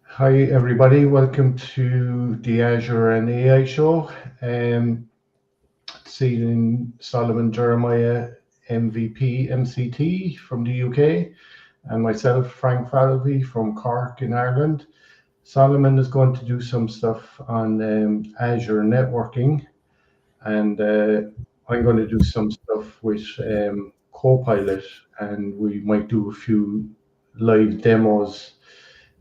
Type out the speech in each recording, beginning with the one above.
Hi, everybody. Welcome to the Azure and AI Show. Seeing Solomon Jeremiah, MVP, MCT from the UK, and myself, Frank Falvey from Cork in Ireland. Solomon is going to do some stuff on Azure networking, and I'm going to do some stuff with Copilot, and we might do a few live demos,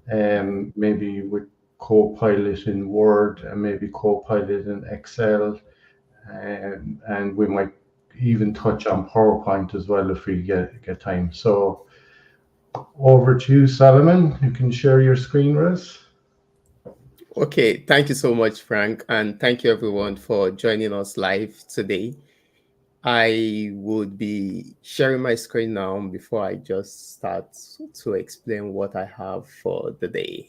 maybe with Copilot in Word and maybe Copilot in Excel, and we might even touch on PowerPoint as well if we get time. So over to you, Solomon. You can share your screen with us. Okay, thank you so much, Frank, and thank you everyone for joining us live today. I would be sharing my screen now before I just start to explain what I have for the day.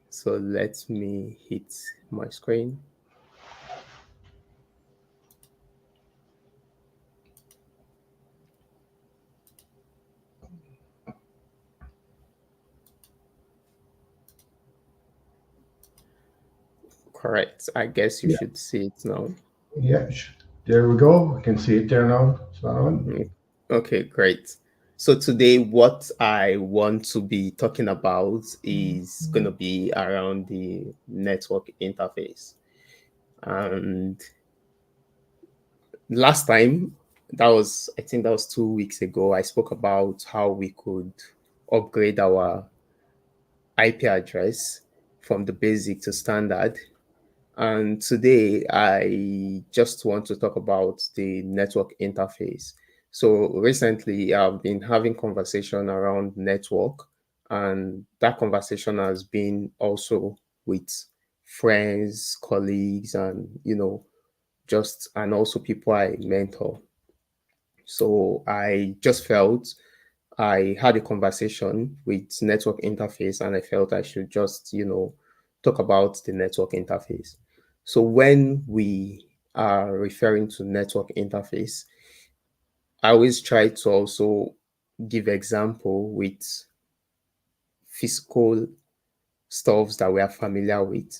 So let me hit my screen. Correct. I guess you Yeah, should see it now. yeah. There we go. I can see it there now, Solomon. Okay, great. So today, what I want to be talking about is going to be around the network interface. And last time, I think that was 2 weeks ago, I spoke about how we could upgrade our IP address from the basic to standard. And today, I just want to talk about the network interface. So recently, I've been having conversation around network, and that conversation has been also with friends, colleagues, and just and also people I mentor. So I just felt I had a conversation with network interface, and I felt I should just talk about the network interface. So when we are referring to network interface, I always try to also give example with physical stuffs that we are familiar with.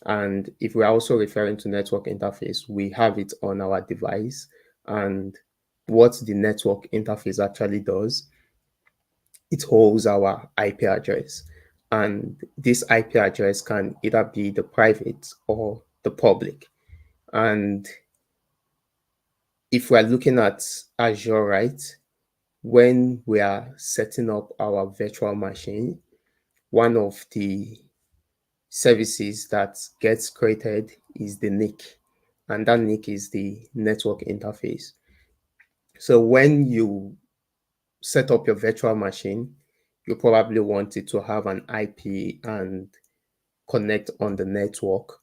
And if we're also referring to network interface, we have it on our device. And what the network interface actually does, it holds our IP address. And this IP address can either be the private or the public. And if we're looking at Azure, right, when we are setting up our virtual machine, one of the services that gets created is the NIC, and that NIC is the network interface. So when you set up your virtual machine, you probably want it to have an IP and connect on the network.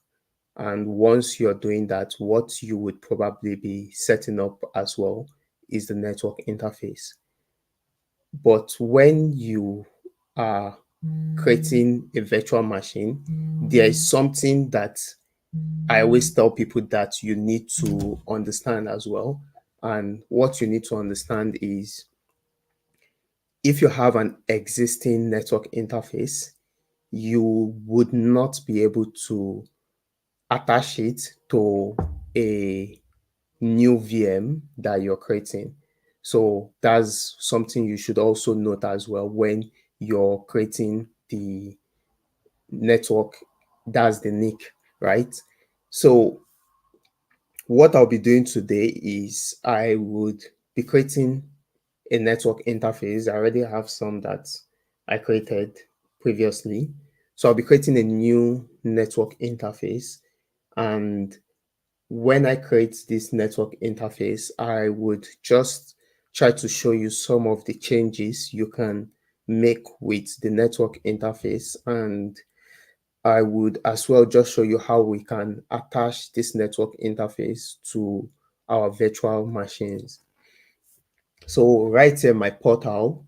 And once you're doing that, what you would probably be setting up as well is the network interface. But when you are creating a virtual machine, there is something that I always tell people that you need to understand as well. And what you need to understand is if you have an existing network interface, you would not be able to attach it to a new VM that you're creating. So that's something you should also note as well when you're creating the network. That's the NIC, right? So what I'll be doing today is I would be creating a network interface. I already have some that I created previously. So I'll be creating a new network interface. And when I create this network interface, I would just try to show you some of the changes you can make with the network interface. And I would as well just show you how we can attach this network interface to our virtual machines. So right here, my portal,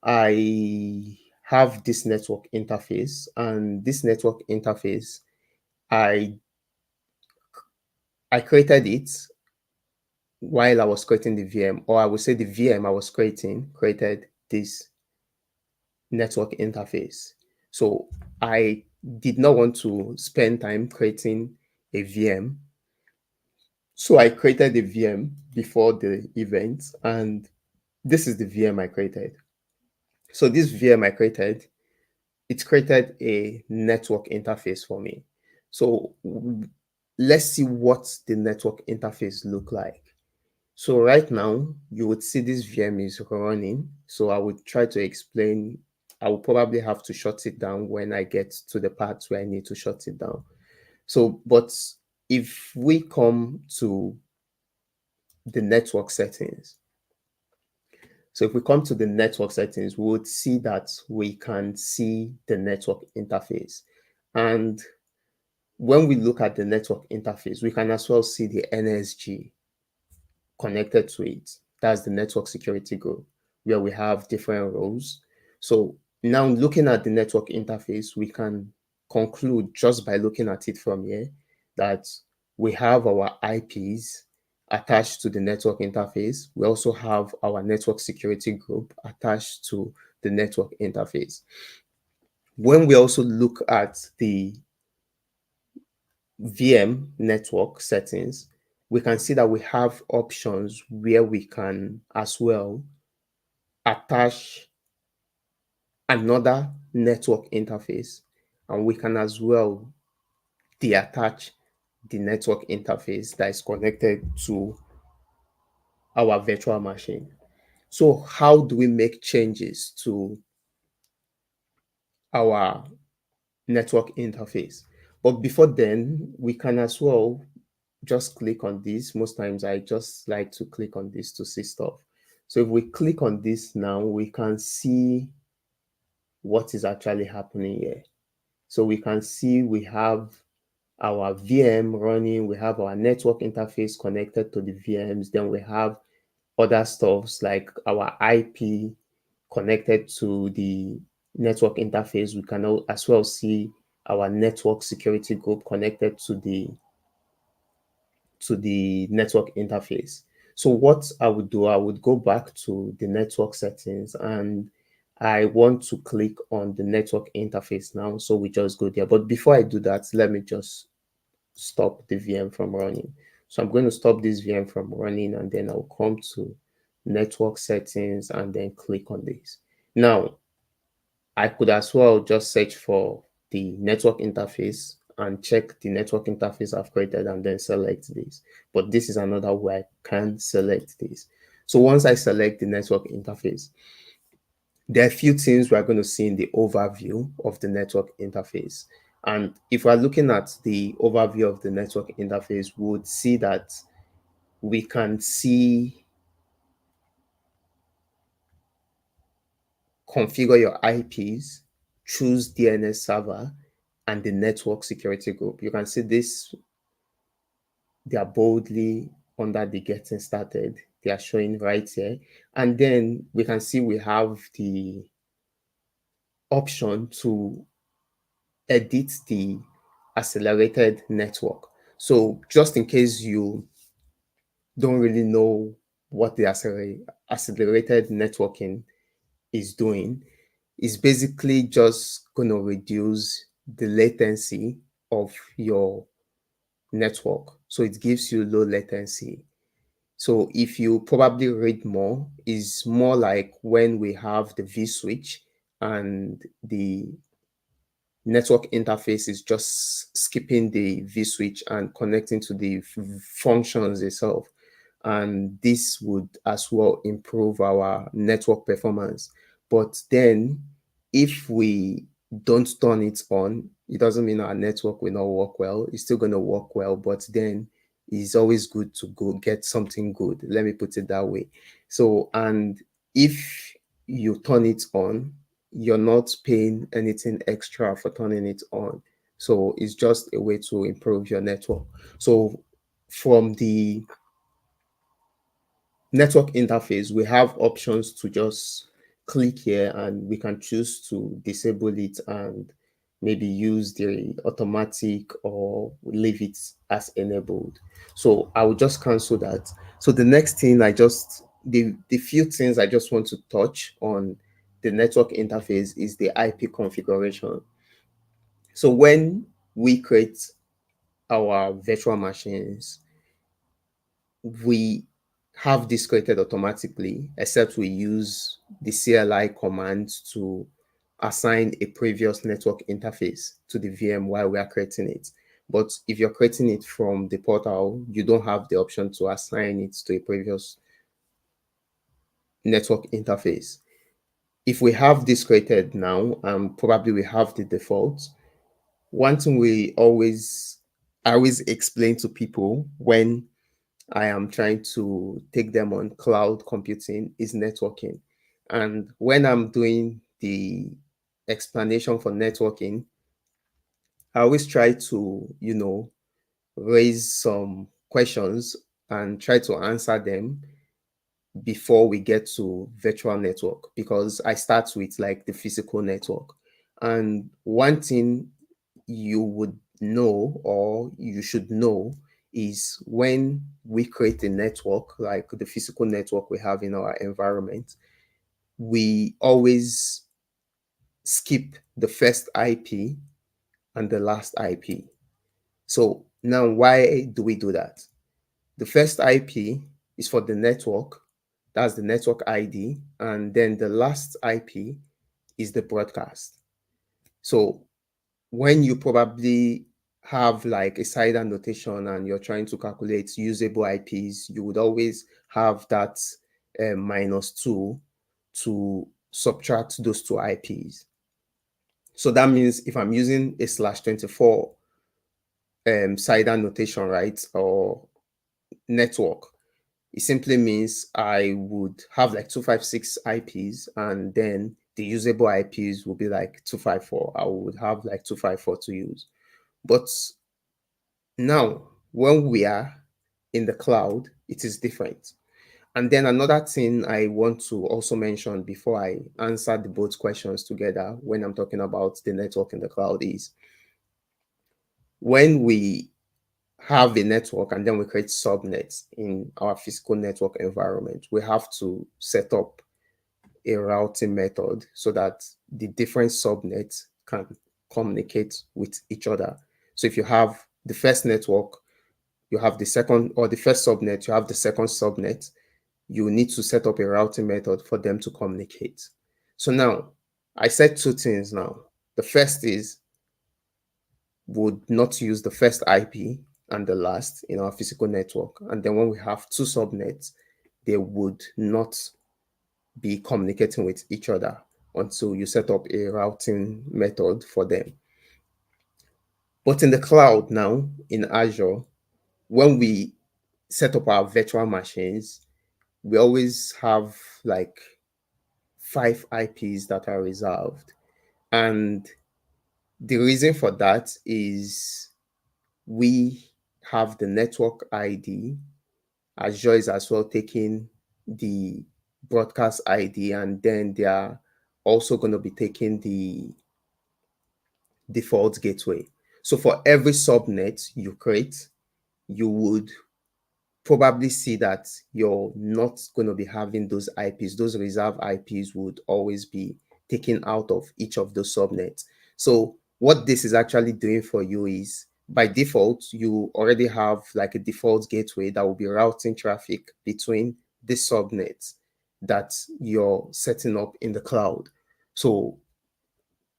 I have this network interface, and this network interface, I I created it while I was creating the VM, or I would say the VM I was creating created this network interface. So I did not want to spend time creating a VM. So I created a VM before the event, and this is the VM I created. So this VM I created, it created a network interface for me. So let's see what the network interface look like. So right now, you would see this VM is running. So I would try to explain. I will probably have to shut it down when I get to the parts where I need to shut it down. So, but if we come to the network settings, so if we come to the network settings, we would see that we can see the network interface. And when we look at the network interface, we can as well see the NSG connected to it. That's the network security group, where we have different roles. So now looking at the network interface, we can conclude just by looking at it from here that we have our IPs attached to the network interface. We also have our network security group attached to the network interface. When we also look at the VM network settings, we can see that we have options where we can as well attach another network interface, and we can as well deattach the network interface that is connected to our virtual machine. So how do we make changes to our network interface? But before then, we can as well just click on this. Most times I just like to click on this to see stuff. So if we click on this now, we can see what is actually happening here. So we can see we have our VM running, we have our network interface connected to the VMs, then we have other stuffs like our IP connected to the network interface. We can as well see our network security group connected to the network interface. So what I would do, I would go back to the network settings, and I want to click on the network interface now. So we just go there. But before I do that, let me just stop the VM from running. So I'm going to stop this VM from running, and then I'll come to network settings and then click on this. Now, I could as well just search for the network interface and check the network interface I've created and then select this. But this is another way I can select this. So once I select the network interface, there are a few things we're going to see in the overview of the network interface. And if we're looking at the overview of the network interface, we would see that we can see configure your IPs, choose DNS server, and the network security group. You can see this, they are boldly under the getting started. They are showing right here. And then we can see we have the option to edit the accelerated network. So just in case you don't really know what the accelerated networking is doing, is basically just going to reduce the latency of your network. So it gives you low latency. So if you probably read more, is more like when we have the vSwitch and the network interface is just skipping the vSwitch and connecting to the functions itself. And this would as well improve our network performance. But then if we don't turn it on, it doesn't mean our network will not work well. It's still going to work well, but then it's always good to go get something good. Let me put it that way. So, and if you turn it on, you're not paying anything extra for turning it on. So it's just a way to improve your network. So from the network interface, we have options to just click here and we can choose to disable it and maybe use the automatic or leave it as enabled. So I will just cancel that. So the next thing the few things I just want to touch on the network interface is the IP configuration. So when we create our virtual machines, we have this created automatically, except we use the CLI command to assign a previous network interface to the VM while we are creating it. But if you're creating it from the portal, you don't have the option to assign it to a previous network interface. If we have this created now, probably we have the default. One thing I always explain to people when I am trying to take them on cloud computing is networking. And when I'm doing the explanation for networking, I always try to, raise some questions and try to answer them before we get to virtual network, because I start with like the physical network. And one thing you would know, or you should know, is when we create a network like the physical network we have in our environment, we always skip the first IP and the last IP. So now, why do we do that? The first IP is for the network, that's the network ID, and then the last IP is the broadcast. So when you probably have like a side annotation and you're trying to calculate usable IPs, you would always have that -2 to subtract those two IPs. So that means if I'm using a /24 side annotation, right, or network, it simply means I would have like 256 IPs, and then the usable IPs will be like 254. I would have like 254 to use. But now, when we are in the cloud, it is different. And then another thing I want to also mention before I answer the both questions together when I'm talking about the network in the cloud is when we have a network and then we create subnets in our physical network environment, we have to set up a routing method so that the different subnets can communicate with each other. So if you have the first network, you have the second, or the first subnet, you have the second subnet, you need to set up a routing method for them to communicate. So now, I said two things now. The first is would not use the first IP and the last in our physical network. And then when we have two subnets, they would not be communicating with each other until you set up a routing method for them. But in the cloud now, in Azure, when we set up our virtual machines, we always have like 5 IPs that are reserved. And the reason for that is we have the network ID. Azure is as well taking the broadcast ID, and then they are also going to be taking the default gateway. So for every subnet you create, you would probably see that you're not going to be having those IPs. Those reserved IPs would always be taken out of each of those subnets. So what this is actually doing for you is, by default, you already have like a default gateway that will be routing traffic between the subnets that you're setting up in the cloud. So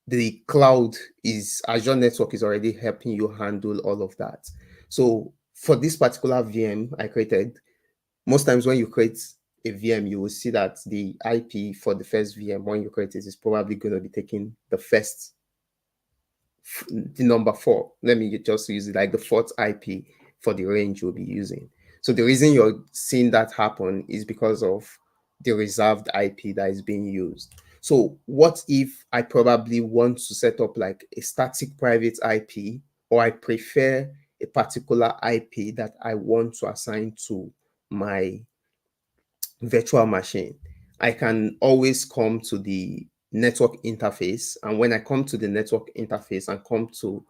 the cloud is, Azure Network is already helping you handle all of that. So for this particular VM I created, most times when you create a VM, you will see that the IP for the first VM when you create it is probably going to be taking the number 4. Let me just use it like the fourth IP for the range you'll be using. So the reason you're seeing that happen is because of the reserved IP that is being used. So what if I probably want to set up like a static private IP, or I prefer a particular IP that I want to assign to my virtual machine? I can always come to the network interface. And when I come to the network interface and come to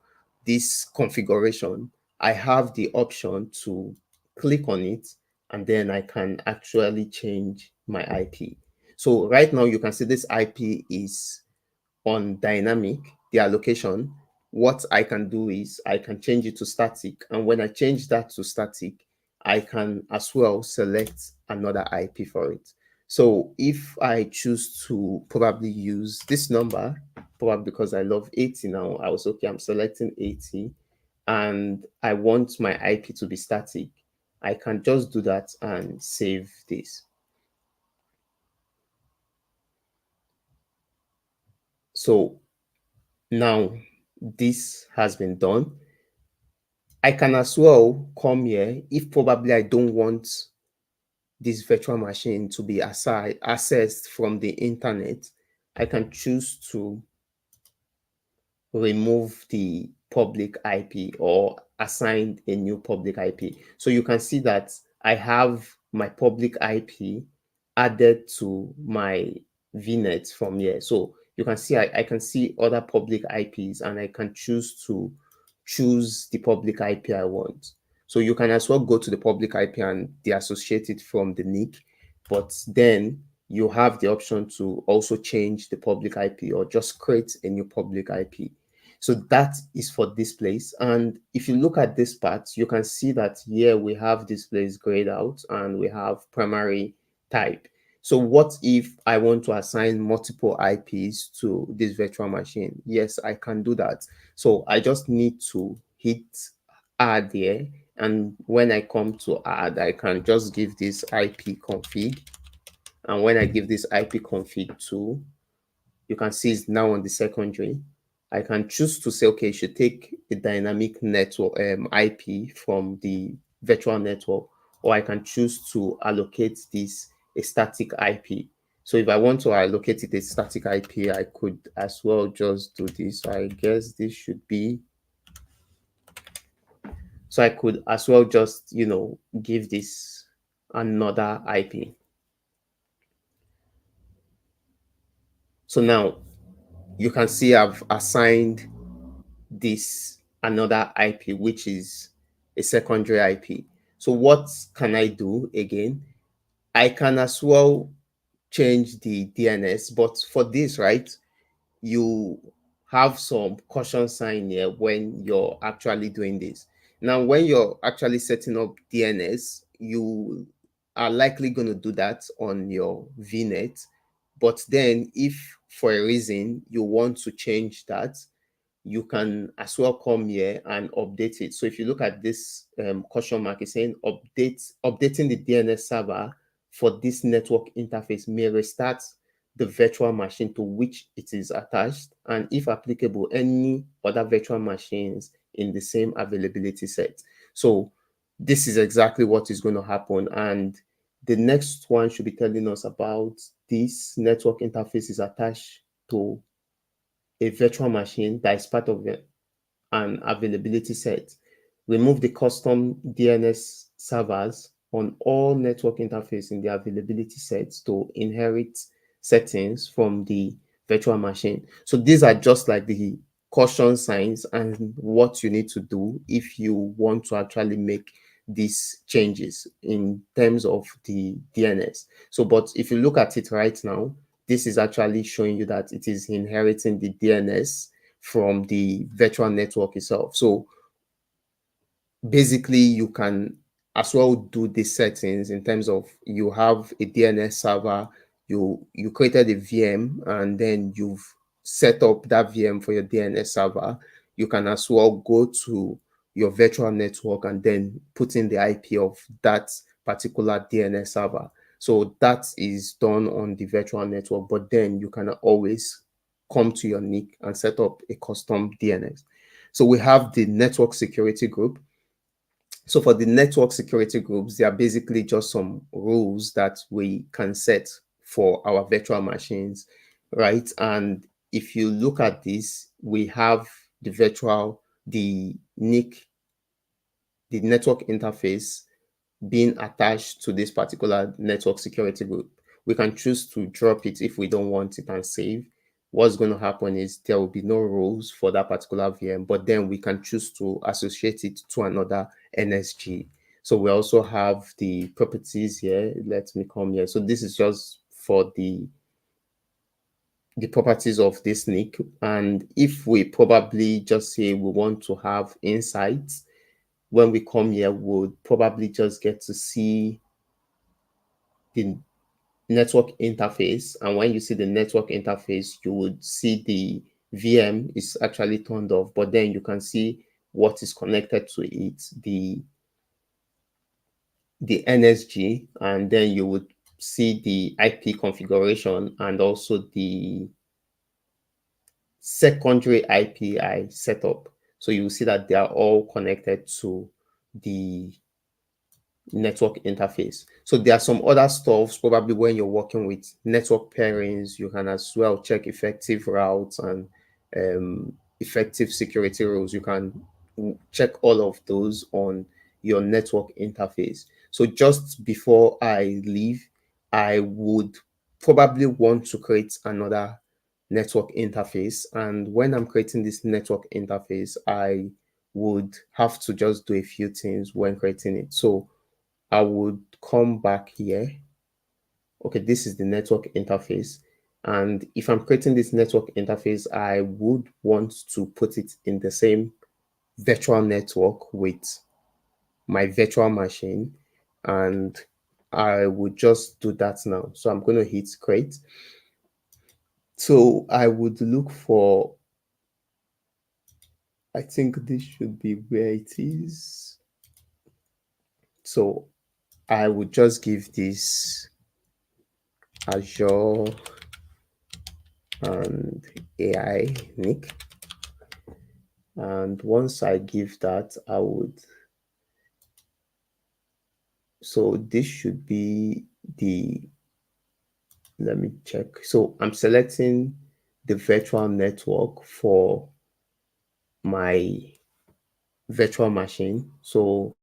this configuration, I have the option to click on it, and then I can actually change my IP. So right now you can see this IP is on dynamic, the allocation. What I can do is I can change it to static. And when I change that to static, I can as well select another IP for it. So if I choose to probably use this number, probably because I love 80 now, I was okay, I'm selecting 80 and I want my IP to be static, I can just do that and save this. So now this has been done. I can as well come here if probably I don't want this virtual machine to be accessed from the internet. I can choose to remove the public IP or assign a new public IP. So you can see that I have my public IP added to my VNet from here. So you can see I can see other public IPs and I can choose to choose the public IP I want. So you can as well go to the public IP and deassociate it from the NIC, but then you have the option to also change the public IP or just create a new public IP. So that is for this place. And if you look at this part, you can see that here we have this place grayed out and we have primary type. So what if I want to assign multiple IPs to this virtual machine? Yes, I can do that. So I just need to hit add here. And when I come to add, I can just give this IP config. And when I give this IP config to, you can see it's now on the secondary. I can choose to say, okay, it should take a dynamic network IP from the virtual network, or I can choose to allocate this a static IP. So if I want to allocate it a static IP, I could as well just do this. So I guess this should be, so I could as well just, give this another IP. So now you can see I've assigned this another IP, which is a secondary IP. So what can I do again? I can as well change the DNS, but for this, right, you have some caution sign here when you're actually doing this. Now, when you're actually setting up DNS, you are likely going to do that on your VNet. But then if for a reason you want to change that, you can as well come here and update it. So if you look at this caution mark, it's saying updating the DNS server for this network interface may restart the virtual machine to which it is attached, and if applicable, any other virtual machines in the same availability set. So this is exactly what is going to happen. And the next one should be telling us about this network interface is attached to a virtual machine that is part of an availability set. Remove the custom DNS servers on all network interface in the availability sets to inherit settings from the virtual machine. So these are just like the caution signs and what you need to do if you want to actually make these changes in terms of the DNS. So, but if you look at it right now, this is actually showing you that it is inheriting the DNS from the virtual network itself. So basically you can as well do the settings in terms of you have a DNS server, you created a VM and then you've set up that VM for your DNS server. You can as well go to your virtual network and then put in the IP of that particular DNS server. So that is done on the virtual network, but then you can always come to your NIC and set up a custom DNS. So we have the network security group. So for the network security groups, they are basically just some rules that we can set for our virtual machines, right? And if you look at this, we have the NIC, the network interface being attached to this particular network security group. We can choose to drop it if we don't want it and save. What's going to happen is there will be no rules for that particular VM, but then we can choose to associate it to another NSG. So we also have the properties here. Let me come here. So this is just for the properties of this nick. And if we probably just say we want to have insights, when we come here, we'll probably just get to see the network interface. And when you see the network interface, you would see the VM is actually turned off, but then you can see what is connected to it, the NSG, and then you would see the IP configuration and also the secondary IPI setup. So you will see that they are all connected to the network interface. So there are some other stuffs, probably when you're working with network pairings, you can as well check effective routes and effective security rules. You can check all of those on your network interface. So just before I leave, I would probably want to create another network interface. And when I'm creating this network interface, I would have to just do a few things when creating it. So I would come back here. Okay, this is the network interface. And if I'm creating this network interface, I would want to put it in the same virtual network with my virtual machine. And I would just do that now. So I'm going to hit create. So I would look for, I think this should be where it is. So I would just give this Azure and AI nick. And once I give that, I would, so this should be the, let me check. So I'm selecting the virtual network for my virtual machine. So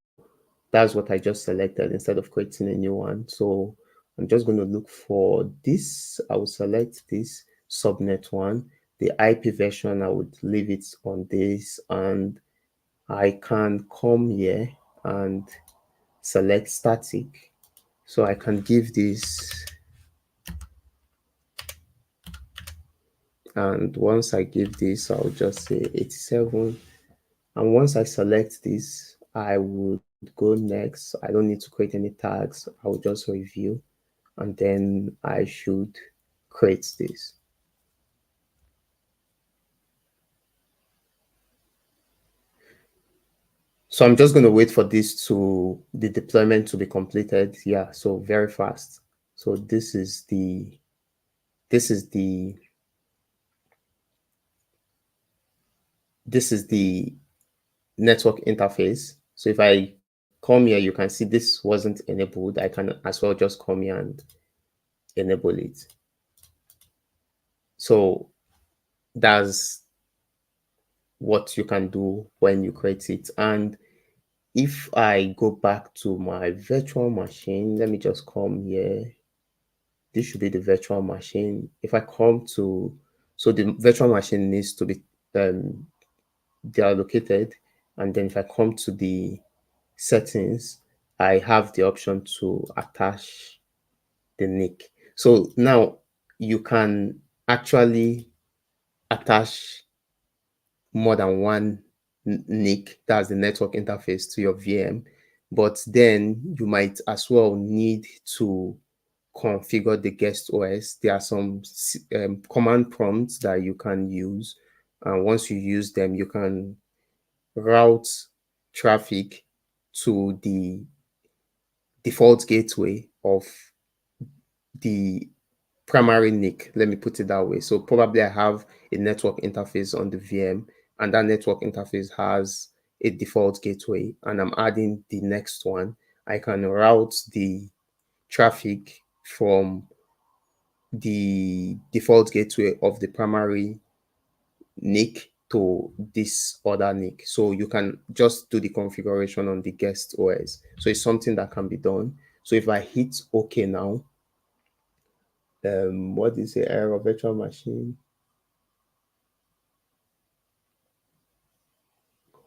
that's what I just selected instead of creating a new one. So I'm just going to look for this. I will select this subnet one. The IP version, I would leave it on this, and I can come here and select static. So I can give this, and once I give this, I'll just say 87. And once I select this, I would go next. I don't need to create any tags. I will just review, and then I should create this. So I'm just going to wait for this to the deployment to be completed. Yeah, so very fast. So this is the network interface. So if I come here, you can see this wasn't enabled. I can as well just come here and enable it. So that's what you can do when you create it. And if I go back to my virtual machine, let me just come here. This should be the virtual machine. If I come to, so the virtual machine needs to be they are located. And then if I come to the settings, I have the option to attach the nick. So now you can actually attach more than one nick, that's the network interface, to your VM. But then you might as well need to configure the guest OS. There are some command prompts that you can use. And once you use them, you can route traffic to the default gateway of the primary nick. Let me put it that way. So probably I have a network interface on the VM, and that network interface has a default gateway, and I'm adding the next one. I can route the traffic from the default gateway of the primary nick to this other nick. So you can just do the configuration on the guest OS. So it's something that can be done. So if I hit OK now, what is the error of virtual machine?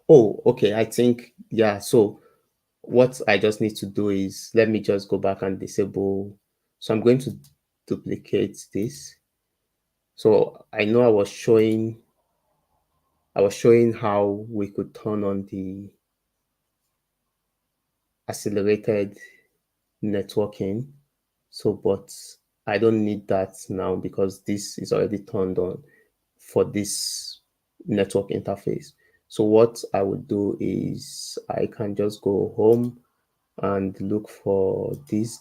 Oh, okay. I think, yeah. So what I just need to do is, let me just go back and disable. So I'm going to duplicate this. So I know I was showing how we could turn on the accelerated networking. So, but I don't need that now because this is already turned on for this network interface. So what I would do is I can just go home and look for this,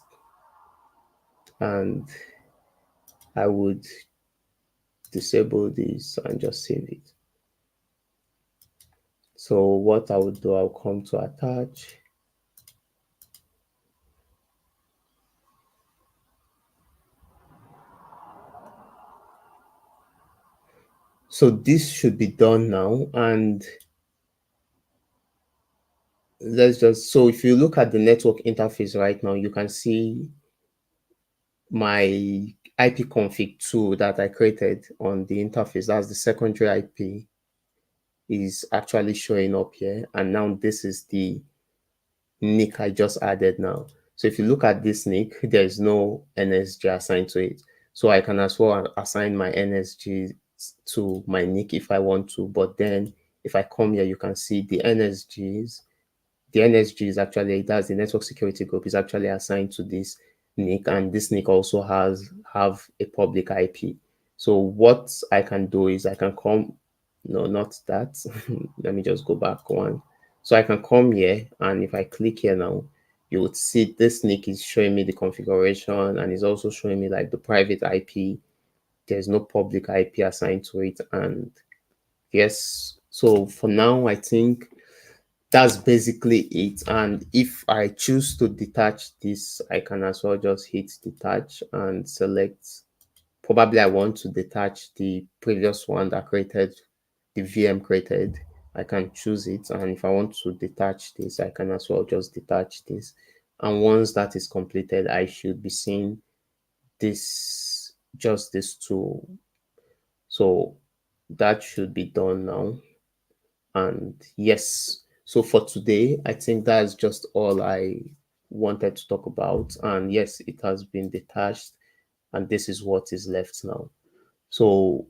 and I would disable this and just save it. So what I would do, I'll come to attach. So this should be done now. And so if you look at the network interface right now, you can see my ipconfig tool that I created on the interface. That's the secondary IP is actually showing up here. And now this is the nick I just added now. So if you look at this nick, there's no NSG assigned to it. So I can as well assign my NSG to my nick if I want to. But then if I come here, you can see the NSGs. The NSG is actually, that's the network security group, is actually assigned to this nick, and this nick also have a public IP. So what I can do is I can come, no, not that. Let me just go back one. So I can come here, and if I click here now, you would see this nick is showing me the configuration, and it's also showing me like the private IP. There's no public IP assigned to it. And yes, so for now, I think that's basically it. And if I choose to detach this, I can as well just hit detach and select. Probably I want to detach the previous one that created the VM created. I can choose it, and if I want to detach this, I can as well just detach this. And once that is completed, I should be seeing this tool. So that should be done now. And yes, so for today, I think that's just all I wanted to talk about. And yes, it has been detached, and this is what is left now. So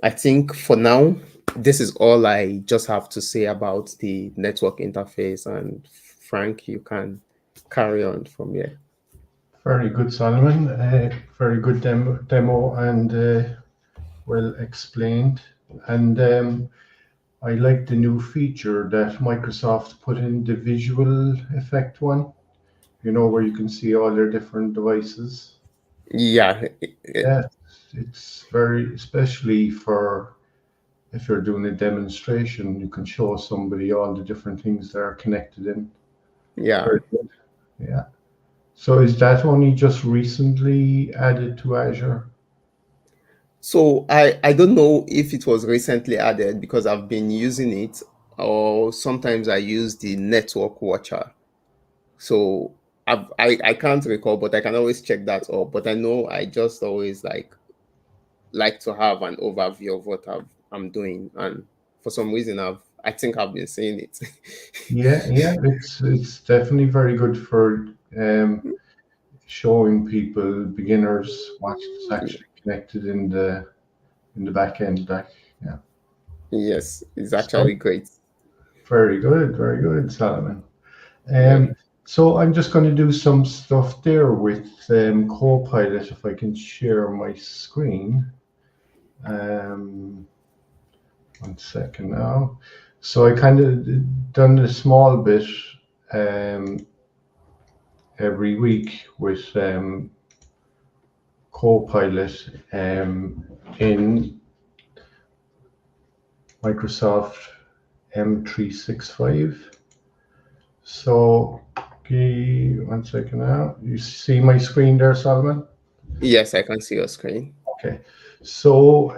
I think for now, this is all I just have to say about the network interface. And Frank, you can carry on from here. Very good, Solomon. Very good demo and well explained. And I like the new feature that Microsoft put in, the visual effect one, where you can see all their different devices. Yeah, Yeah, it's very, especially for if you're doing a demonstration, you can show somebody all the different things that are connected in. yeah. Very good. Yeah. So is that only just recently added to Azure? So I don't know if it was recently added because I've been using it, or sometimes I use the network watcher. So I can't recall, but I can always check that up. But I know I just always like to have an overview of what I'm doing, and for some reason I think I've been seeing it. Yeah, yeah, it's definitely very good for um, showing people, beginners, what's actually connected in the back end. Like, yeah. Yes, it's So actually great. very good, Solomon. Yeah. Um, so I'm just going to do some stuff there with Copilot if I can share my screen. Um, 1 second now. So I kind of done a small bit um, every week with Copilot in Microsoft M365. So, okay, 1 second now. You see my screen there, Solomon? Yes, I can see your screen. Okay. So,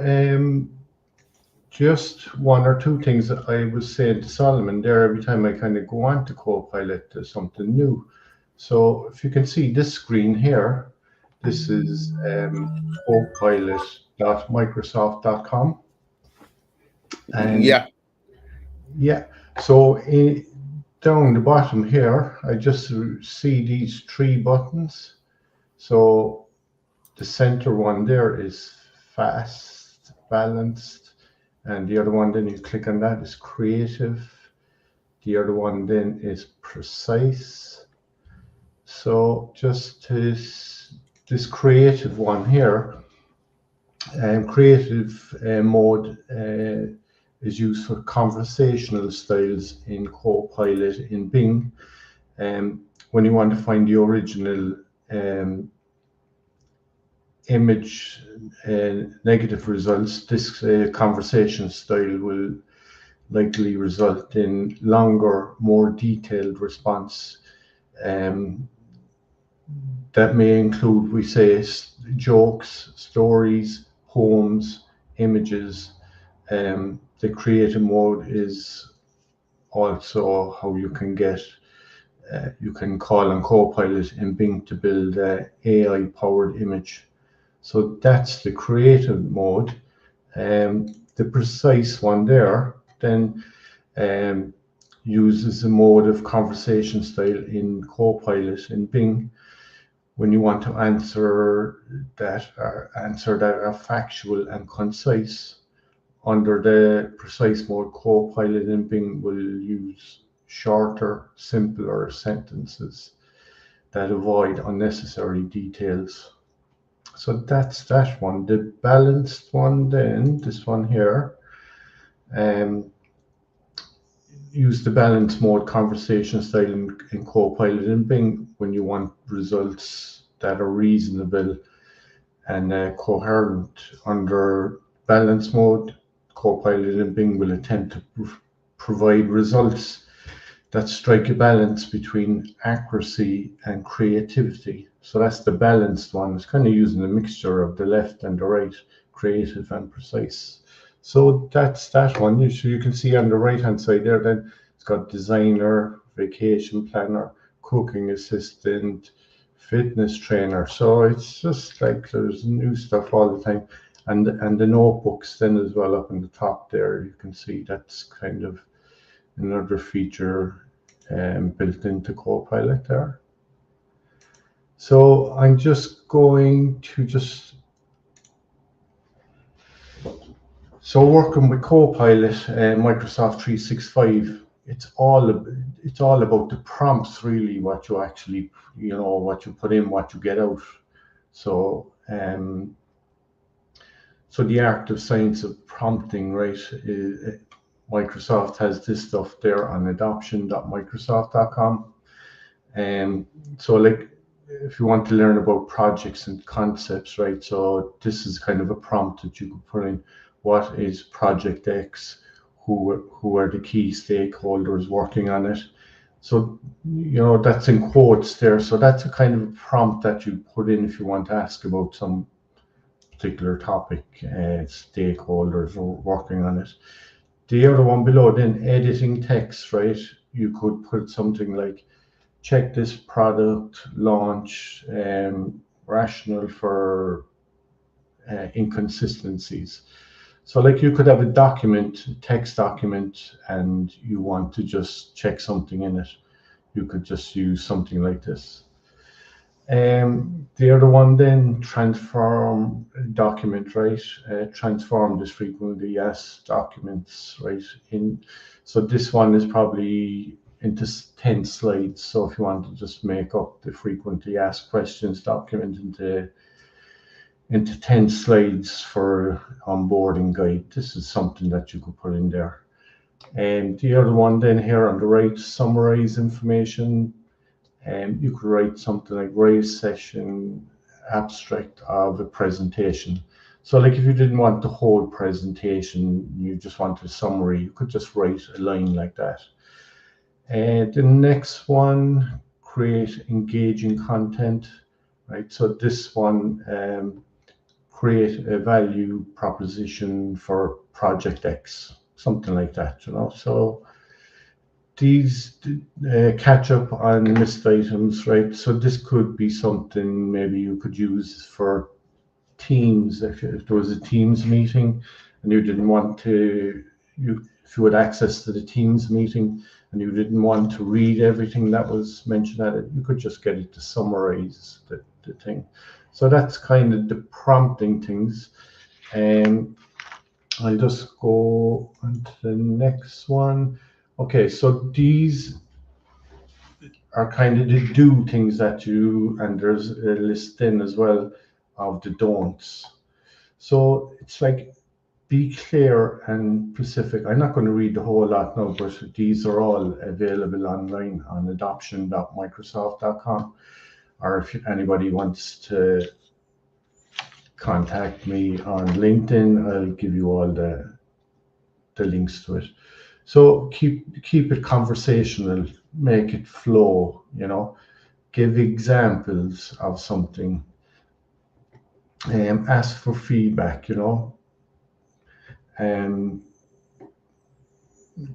just one or two things that I was saying to Solomon there every time I kind of go on to Copilot, there's something new. So, if you can see this screen here, this is copilot.microsoft.com. And Yeah. yeah, so down the bottom here, I just see these three buttons. So the center one there is fast, balanced, and the other one then you click on that is creative. The other one then is precise. So just this creative one here, creative mode is used for conversational styles in Copilot in Bing. When you want to find the original image negative results, this conversation style will likely result in longer, more detailed response. That may include, we say, jokes, stories, poems, images. The creative mode is also how you can get, you can call on Copilot in Bing to build an AI-powered image. So that's the creative mode. The precise one there then uses a mode of conversation style in Copilot in Bing when you want to answer that are factual and concise. Under the precise mode, Copilot in Bing will use shorter, simpler sentences that avoid unnecessary details. So that's that one. The balanced one then, this one here, use the balance mode conversation style in Copilot in Bing when you want results that are reasonable and coherent. Under balance mode, Copilot in Bing will attempt to provide results that strike a balance between accuracy and creativity. So that's the balanced one. It's kind of using a mixture of the left and the right, creative and precise. So that's that one. So you can see on the right hand side there, then it's got designer, vacation planner, cooking assistant, fitness trainer. So it's just like there's new stuff all the time. And the notebooks then as well up in the top there, you can see that's kind of another feature built into Copilot there. So I'm just going to working with Copilot, Microsoft 365, it's all about the prompts really, what you actually, what you put in, what you get out. So so the art of science of prompting, right? Microsoft has this stuff there on adoption.microsoft.com. So like, if you want to learn about projects and concepts, right? So this is kind of a prompt that you could put in. What is Project X? Who are the key stakeholders working on it? So, that's in quotes there. So that's a kind of a prompt that you put in if you want to ask about some particular topic, stakeholders are working on it. The other one below then, editing text, right? You could put something like, check this product launch rationale for inconsistencies. So like you could have a document, text document, and you want to just check something in it. You could just use something like this. The other one then, transform document, right? Transform this frequently asked documents, right? So this one is probably into 10 slides. So if you want to just make up the frequently asked questions document into 10 slides for onboarding guide, this is something that you could put in there. And the other one then here on the right, summarize information. You could write something like raise session abstract of a presentation. So like if you didn't want the whole presentation, you just wanted a summary, you could just write a line like that. And the next one, create engaging content, right? So this one, create a value proposition for Project X, something like that, So these catch up on missed items, right? So this could be something maybe you could use for Teams. If there was a Teams meeting and you didn't want to, if you had access to the Teams meeting and you didn't want to read everything that was mentioned at it, you could just get it to summarize the thing. So that's kind of the prompting things. I'll just go on to the next one. Okay, so these are kind of the do things that you, and there's a list in as well of the don'ts. So it's like, be clear and specific. I'm not going to read the whole lot now, but these are all available online on adoption.microsoft.com. Or if anybody wants to contact me on LinkedIn, I'll give you all the links to it. So keep it conversational, make it flow, give examples of something, ask for feedback,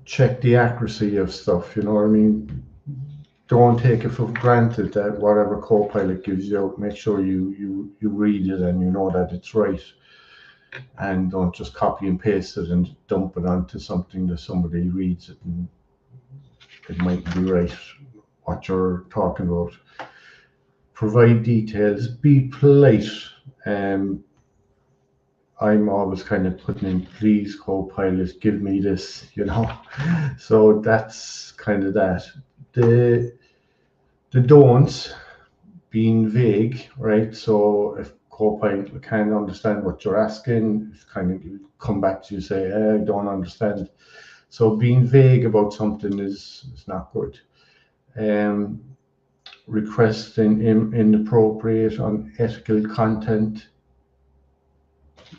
check the accuracy of stuff, you know what I mean? Don't take it for granted that whatever Copilot gives you out, make sure you read it and you know that it's right. And don't just copy and paste it and dump it onto something that somebody reads it and it might be right what you're talking about. Provide details, be polite. I'm always kind of putting in, please Copilot, give me this, So that's kind of that. The don'ts, being vague, right? So if Copilot can't understand what you're asking, it's kind of come back to you, say, I don't understand. So being vague about something is not good. Requesting inappropriate, unethical content.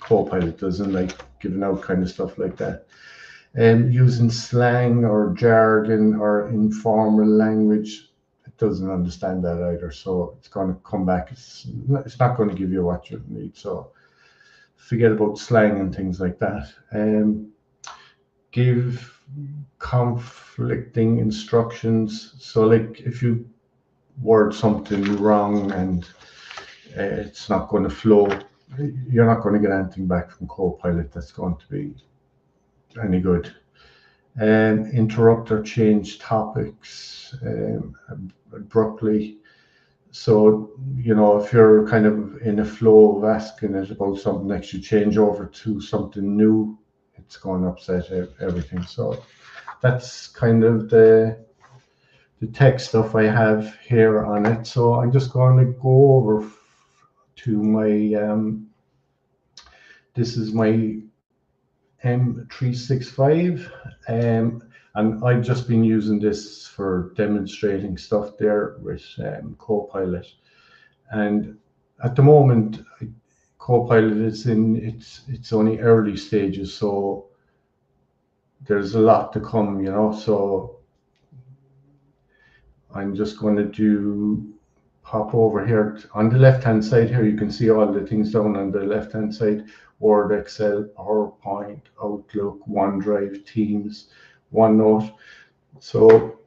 Copilot doesn't like giving out kind of stuff like that. Using slang or jargon or informal language, it doesn't understand that either. So it's going to come back. It's not going to give you what you need. So forget about slang and things like that. Give conflicting instructions. So like if you word something wrong and it's not going to flow, you're not going to get anything back from Copilot that's going to be any good. Interrupt or change topics abruptly. So, if you're kind of in a flow of asking it about something next, you change over to something new, it's going to upset everything. So that's kind of the tech stuff I have here on it. So I'm just going to go over to my, this is my M365, and I've just been using this for demonstrating stuff there with Copilot. And at the moment, Copilot is in it's only early stages, so there's a lot to come, So I'm just going to pop over here on the left hand side here. You can see all the things down on the left hand side: Word, Excel, PowerPoint, Outlook, OneDrive, Teams, OneNote. So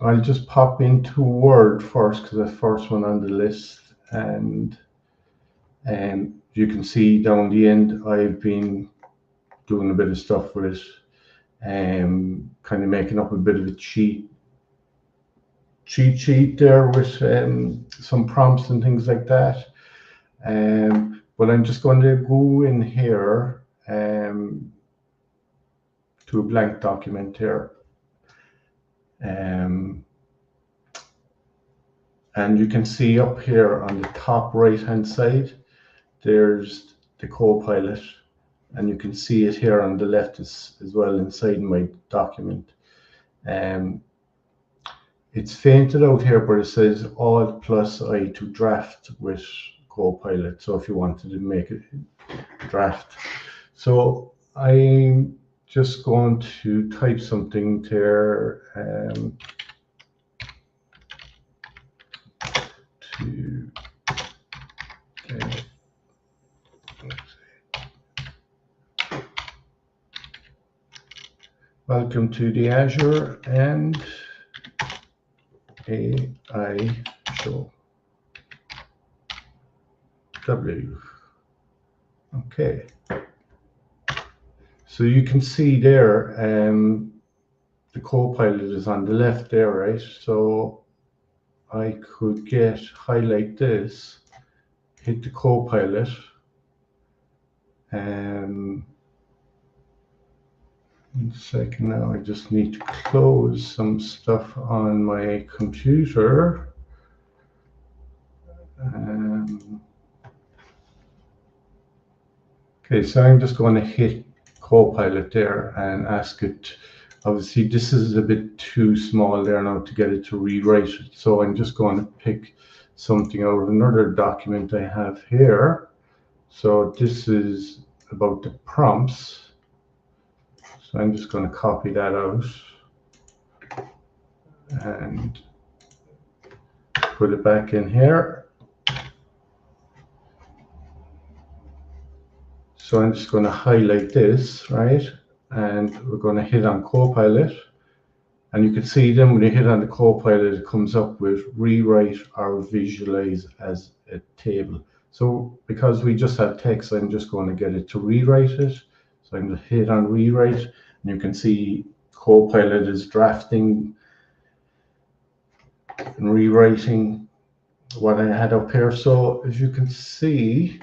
I'll just pop into Word first because the first one on the list, and you can see down the end I've been doing a bit of stuff with it, kind of making up a bit of a cheat sheet there with some prompts and things like that. But I'm just going to go in here to a blank document here. And you can see up here on the top right hand side, there's the Copilot, and you can see it here on the left as well inside my document. It's fainted out here, but it says Alt+I to draft with Copilot. So if you wanted to make it draft. So I'm just going to type something there to get, welcome to the Azure and AI Show. W. Okay. So you can see there, the Copilot is on the left there, right? So I could highlight this hit the Copilot. One second now, I just need to close some stuff on my computer. Okay, so I'm just going to hit Copilot there and ask it. Obviously, this is a bit too small there now to get it to rewrite it. So I'm just going to pick something out of another document I have here. So this is about the prompts. So I'm just going to copy that out and put it back in here. So I'm just going to highlight this, right? And we're going to hit on Copilot. And you can see then when you hit on the Copilot, it comes up with rewrite or visualize as a table. So because we just have text, I'm just going to get it to rewrite it. So I'm going to hit on rewrite, and you can see Copilot is drafting and rewriting what I had up here. So as you can see,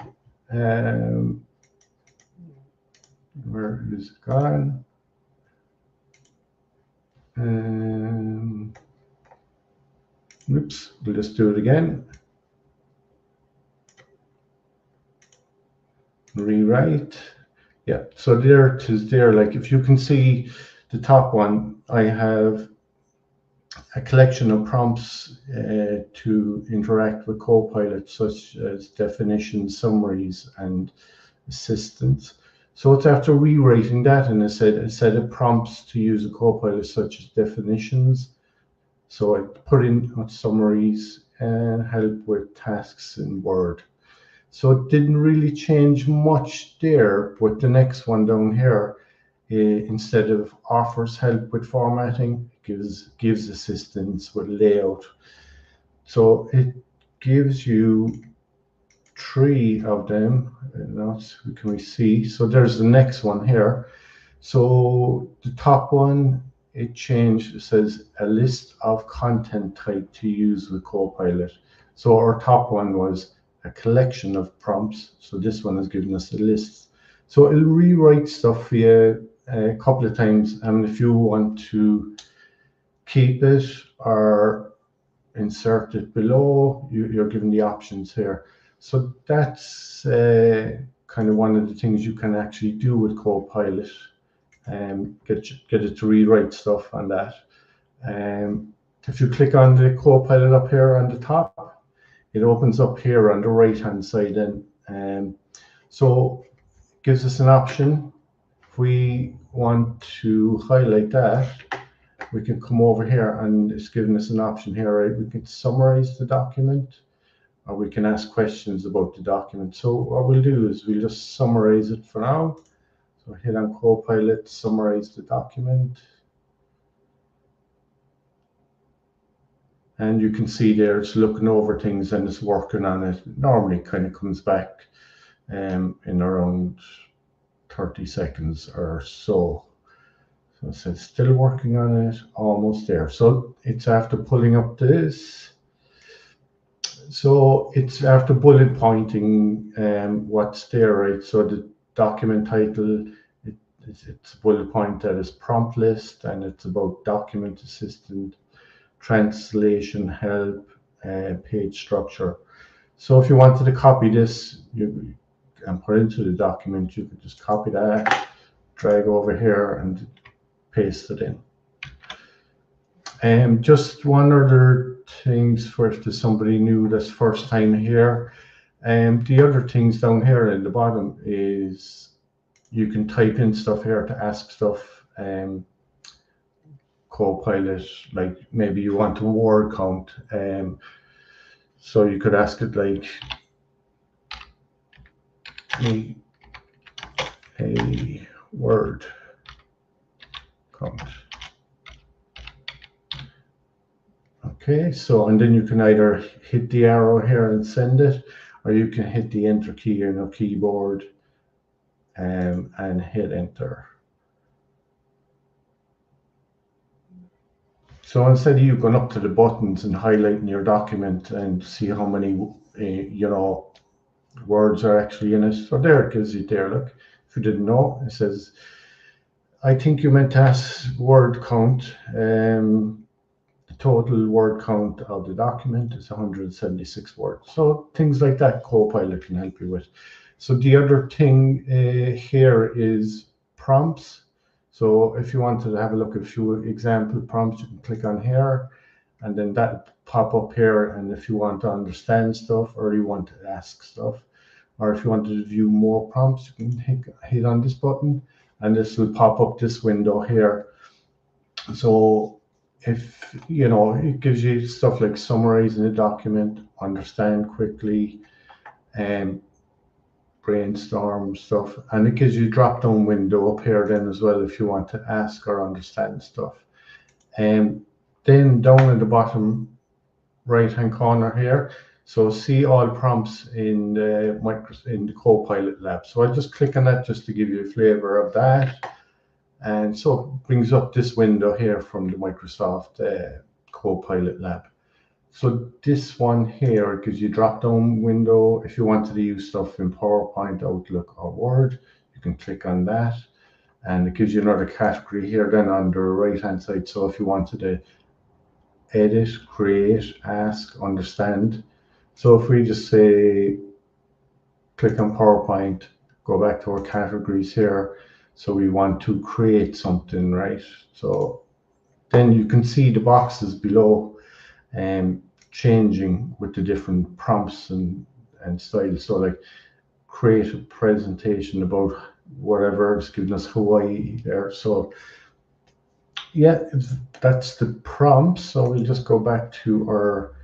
where is it gone? Oops, we'll just do it again. Rewrite. Yeah, so there it is there. Like if you can see the top one, I have a collection of prompts to interact with Copilot, such as definitions, summaries, and assistance. So it's after rewriting that, and it said a set of prompts to use a Copilot, such as definitions. So I put in summaries and help with tasks in Word. So it didn't really change much there, but the next one down here, instead of offers help with formatting, gives assistance with layout. So it gives you 3 of them. Can we see? So there's the next one here. So the top one, it changed. It says a list of content type to use with Copilot. So our top one was a collection of prompts. So this one has given us a list. So it'll rewrite stuff for you a couple of times. And if you want to keep it or insert it below, you're given the options here. So that's kind of one of the things you can actually do with Copilot and get it to rewrite stuff on that. If you click on the Copilot up here on the top, it opens up here on the right hand side then. So it gives us an option. If we want to highlight that, we can come over here and it's giving us an option here, right? We can summarize the document, or we can ask questions about the document. So what we'll do is we'll just summarize it for now. So hit on Copilot, summarize the document. And you can see there it's looking over things and it's working on it. It normally kind of comes back in around 30 seconds or so. So it says still working on it, almost there. So it's after pulling up this. So it's after bullet pointing what's there, right? So the document title, it's a bullet point that is prompt list, and it's about document assistant, translation help, page structure. So if you wanted to copy this and put it into the document, you could just copy that, drag over here, and paste it in. Just one other things for if there's somebody new that's first time here. The other things down here in the bottom is you can type in stuff here to ask stuff. Copilot, like maybe you want a word count. So you could ask it like a word count. Okay, so and then you can either hit the arrow here and send it, or you can hit the enter key on your keyboard and hit enter. So instead of you going up to the buttons and highlighting your document and see how many words are actually in it. So there it gives you there, look. If you didn't know, it says, I think you meant to ask word count. The total word count of the document is 176 words. So things like that Copilot can help you with. So the other thing here is prompts. So if you wanted to have a look at a few example prompts, you can click on here, and then that pop up here. And if you want to understand stuff, or you want to ask stuff, or if you want to view more prompts, you can hit on this button, and this will pop up this window here. So if you know, it gives you stuff like summarizing a document, understand quickly, and brainstorm stuff, and it gives you a drop down window up here then as well if you want to ask or understand stuff. And then down at the bottom right hand corner here, so see all prompts in the Copilot lab. So I just click on that just to give you a flavor of that. And so it brings up this window here from the Microsoft Copilot lab. So this one here gives you a drop down window. If you wanted to use stuff in PowerPoint, Outlook, or Word, you can click on that. And it gives you another category here then on the right hand side. So if you wanted to edit, create, ask, understand. So if we just say, click on PowerPoint, go back to our categories here. So we want to create something, right? So then you can see the boxes below changing with the different prompts and styles. So like create a presentation about whatever, it's giving us Hawaii there. So yeah, that's the prompt. So we'll just go back to our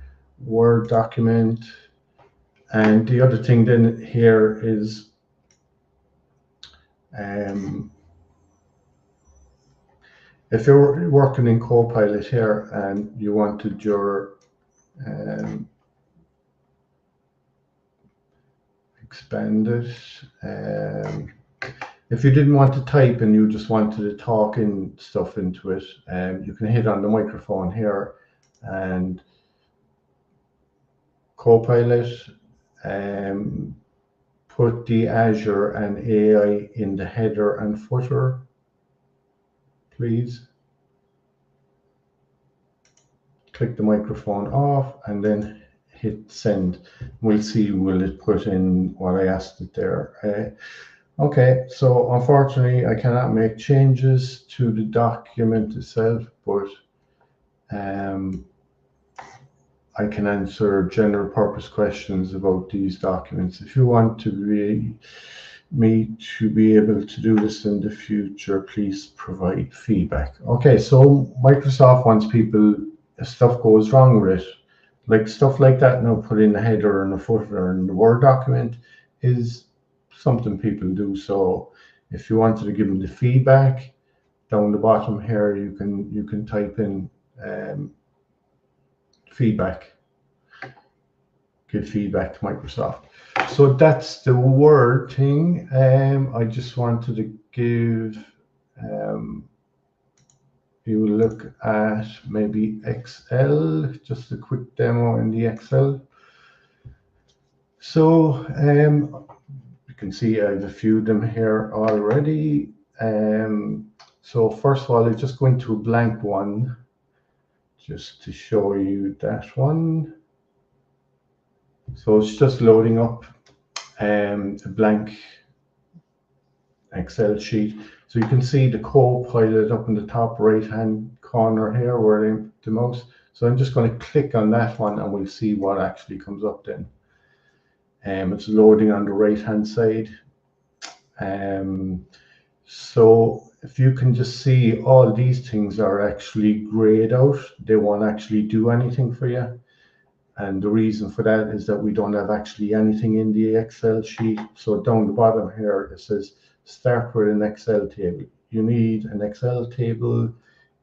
Word document. And the other thing then here is if you're working in Copilot here and you wanted your expand it, if you didn't want to type and you just wanted to talk in stuff into it, you can hit on the microphone here and Copilot, put the Azure and AI in the header and footer, please. Click the microphone off and then hit send. We'll see, will it put in what I asked it there. Okay, so unfortunately I cannot make changes to the document itself, but I can answer general purpose questions about these documents. If you want me to be able to do this in the future, please provide feedback. Okay, so Microsoft wants people, if stuff goes wrong with it, like stuff like that now put in the header and the footer and the Word document is something people do. So if you wanted to give them the feedback, down the bottom here, you can type in feedback, give feedback to Microsoft. So that's the Word thing. I just wanted to give you a look at maybe Excel, just a quick demo in the Excel. So you can see I have a few of them here already. So first of all, I just go into a blank one just to show you that one. So it's just loading up a blank Excel sheet. So you can see the Copilot up in the top right hand corner here where I the mouse. So I'm just going to click on that one and we'll see what actually comes up then. It's loading on the right hand side. So if you can just see, all these things are actually grayed out. They won't actually do anything for you. And the reason for that is that we don't have actually anything in the Excel sheet. So down the bottom here, it says start with an Excel table. You need an Excel table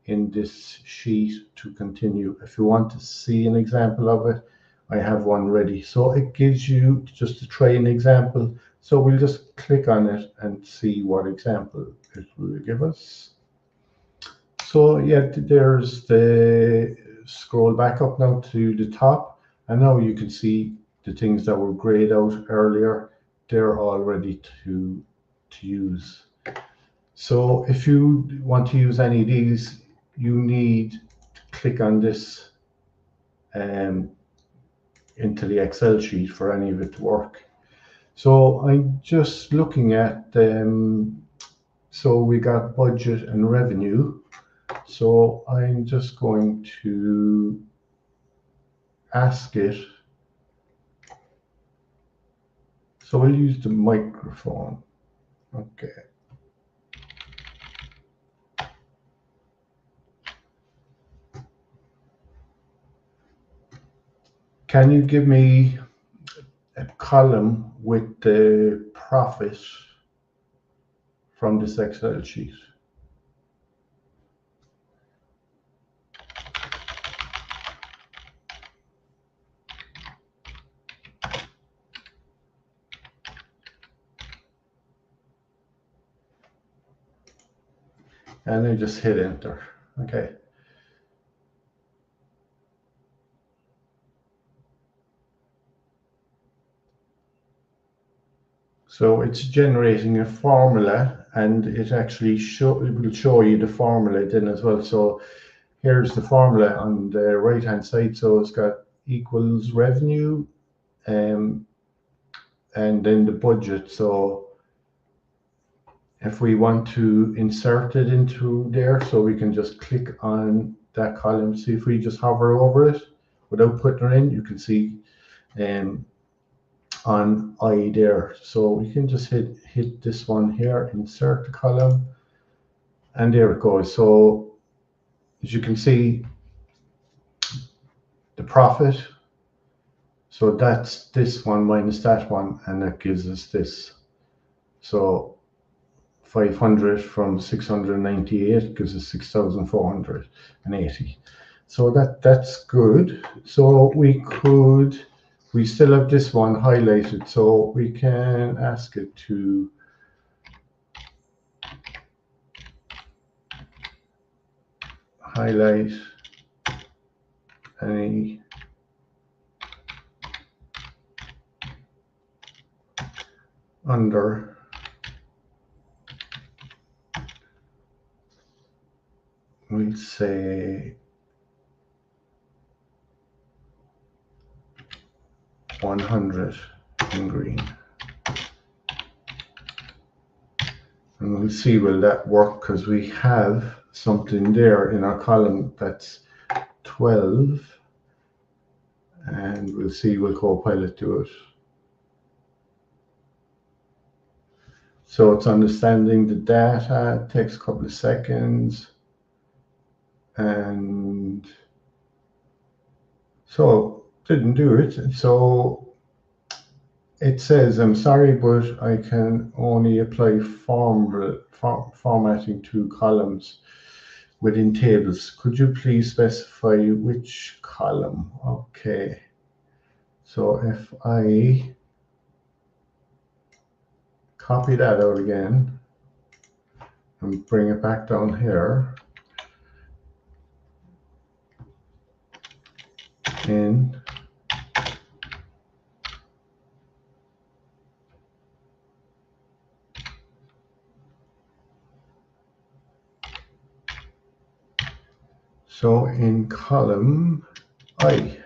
in this sheet to continue. If you want to see an example of it, I have one ready. So it gives you just to try an example. So we'll just click on it and see what example it will give us. So yeah, there's the scroll back up now to the top. And now you can see the things that were grayed out earlier, they're all ready to use. So if you want to use any of these, you need to click on this into the Excel sheet for any of it to work. So I'm just looking at so we got budget and revenue. So I'm just going to ask it. So we'll use the microphone. Okay. Can you give me a column with the profit from this Excel sheet? And I just hit enter. Okay. So it's generating a formula, and it actually will show you the formula then as well. So here's the formula on the right hand side. So it's got equals revenue, and then the budget. So if we want to insert it into there, so we can just click on that column. See, if we just hover over it without putting it in, you can see on I there. So we can just hit this one here, insert the column, and there it goes. So as you can see, the profit, so that's this one minus that one, and that gives us this. So 500 from 698 gives us 6,480. So that's good. So we still have this one highlighted, so we can ask it to highlight any under we'll say 100 in green, and we'll see will that work, because we have something there in our column that's 12, and we'll see will Copilot do it. So it's understanding the data, it takes a couple of seconds, and so didn't do it. So it says, I'm sorry, but I can only apply formatting to columns within tables. Could you please specify which column? Okay. So if I copy that out again and bring it back down here in so in column I,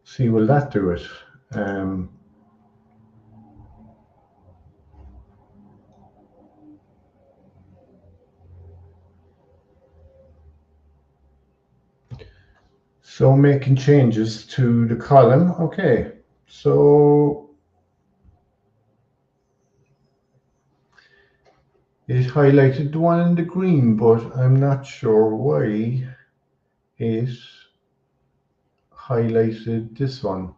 see will that do it? So making changes to the column. Okay, so it highlighted the one in the green, but I'm not sure why it highlighted this one.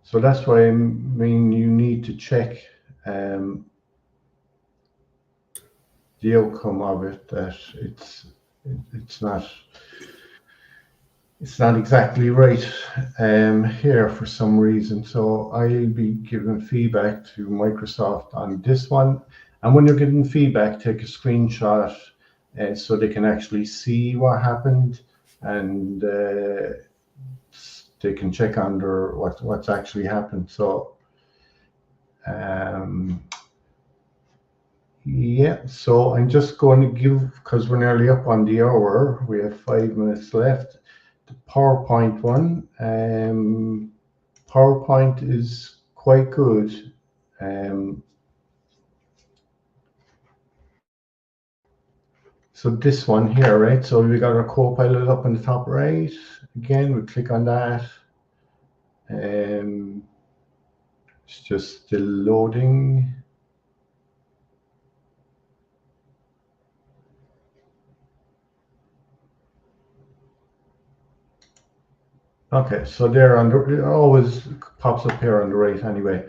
So that's why I mean you need to check the outcome of it, that it's not exactly right here for some reason. So I'll be giving feedback to Microsoft on this one. And when you're giving feedback, take a screenshot so they can actually see what happened. and they can check under what's actually happened. So yeah, so I'm just going to give, because we're nearly up on the hour, we have 5 minutes left, the PowerPoint one. PowerPoint is quite good. So this one here, right? So we got our Copilot up in the top right. Again, we click on that. It's just still loading. Okay, so there it always pops up here on the right anyway.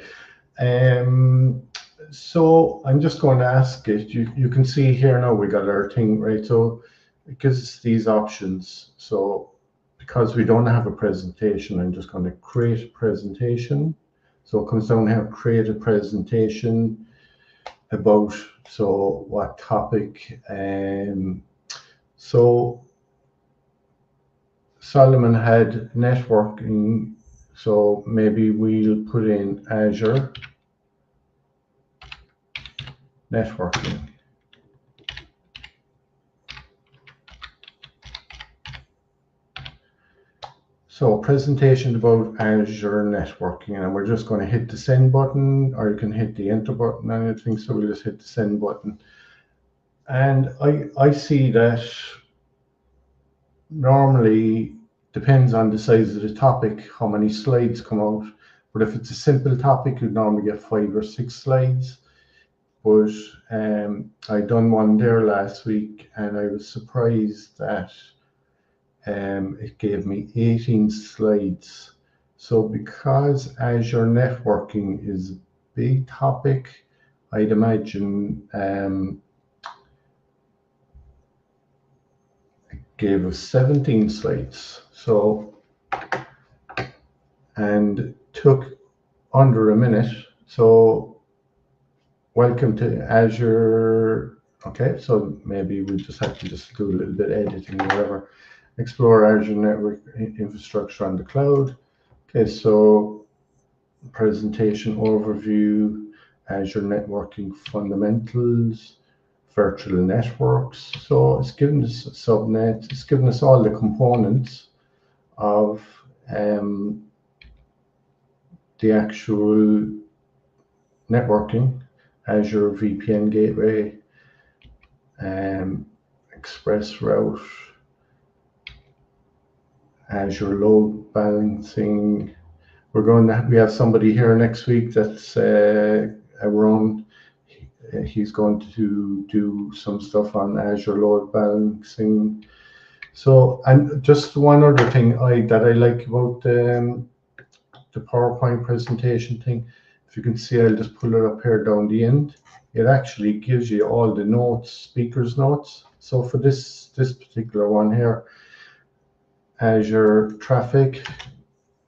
So I'm just going to ask it. You can see here now we got our thing, right? So it gives us these options. So because we don't have a presentation, I'm just going to create a presentation. So it comes down here, create a presentation about, so what topic. So Solomon had networking, so maybe we'll put in Azure networking. So presentation about Azure networking, and we're just going to hit the send button, or you can hit the enter button, anything. So we'll just hit the send button. And I see that normally depends on the size of the topic, how many slides come out. But if it's a simple topic, you'd normally get 5 or 6 slides. But I done one there last week, and I was surprised that it gave me 18 slides. So because Azure networking is a big topic, I'd imagine it gave us 17 slides. So, and took under a minute. So welcome to Azure. Okay, so maybe we just have to just do a little bit of editing or whatever. Explore Azure network infrastructure on the cloud. Okay, so presentation overview, Azure networking fundamentals, virtual networks. So it's given us subnet, it's given us all the components of the actual networking, Azure VPN gateway, express route, Azure load balancing. We have somebody here next week that's Aaron. He's going to do some stuff on Azure load balancing. So, and just one other thing that I like about the PowerPoint presentation thing, if you can see, I'll just pull it up here down the end. It actually gives you all the notes, speakers notes. So for this particular one here, Azure Traffic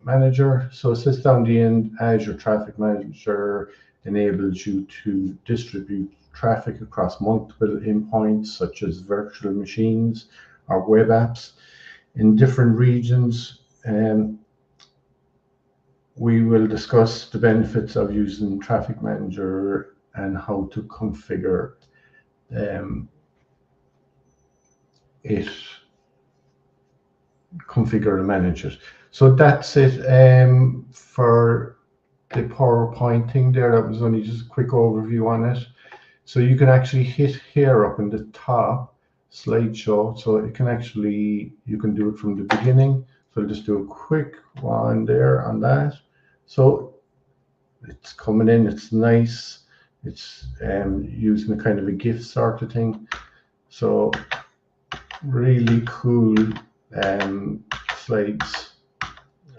Manager. So it says down the end, Azure Traffic Manager enables you to distribute traffic across multiple endpoints, such as virtual machines or web apps in different regions. We will discuss the benefits of using Traffic Manager and how to configure configure and manage it. So that's it for the PowerPoint thing there. That was only just a quick overview on it. So you can actually hit here up in the top slideshow. So it can actually, you can do it from the beginning. So I'll just do a quick one there on that. So it's coming in, it's nice. It's using a kind of a GIF sort of thing. So really cool slides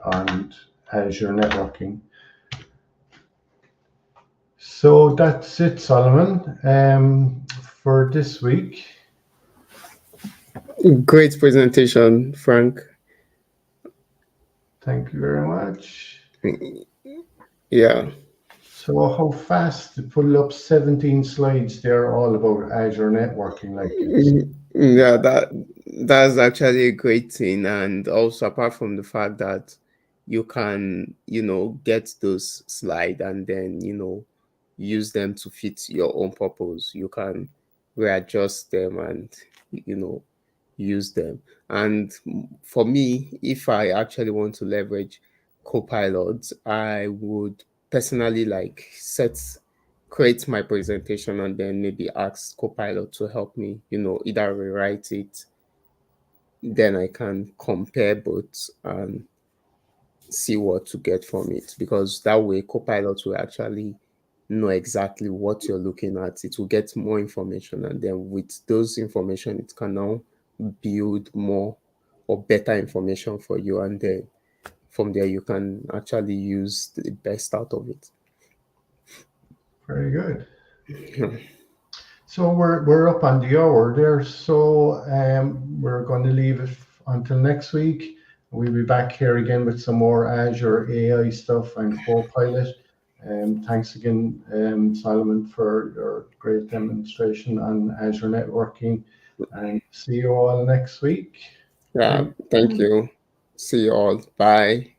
on Azure networking. So that's it, Solomon, for this week. Great presentation, Frank. Thank you very much. Yeah. So how fast to pull up 17 slides there all about Azure networking, like it's Yeah, that's actually a great thing. And also apart from the fact that you can, get those slide and then, use them to fit your own purpose. You can readjust them and, you know, use them. And for me, if I actually want to leverage Copilot, I would personally like create my presentation and then maybe ask Copilot to help me, either rewrite it, then I can compare both and see what to get from it, because that way Copilot will actually know exactly what you're looking at. It will get more information, and then with those information it can now build more or better information for you, and then from there you can actually use the best out of it. very good. So we're up on the hour there. So we're going to leave it until next week. We'll be back here again with some more Azure AI stuff and Copilot. Thanks again, Solomon, for your great demonstration on Azure networking. And see you all next week. Yeah, Thank thank you. you. See you all. Bye.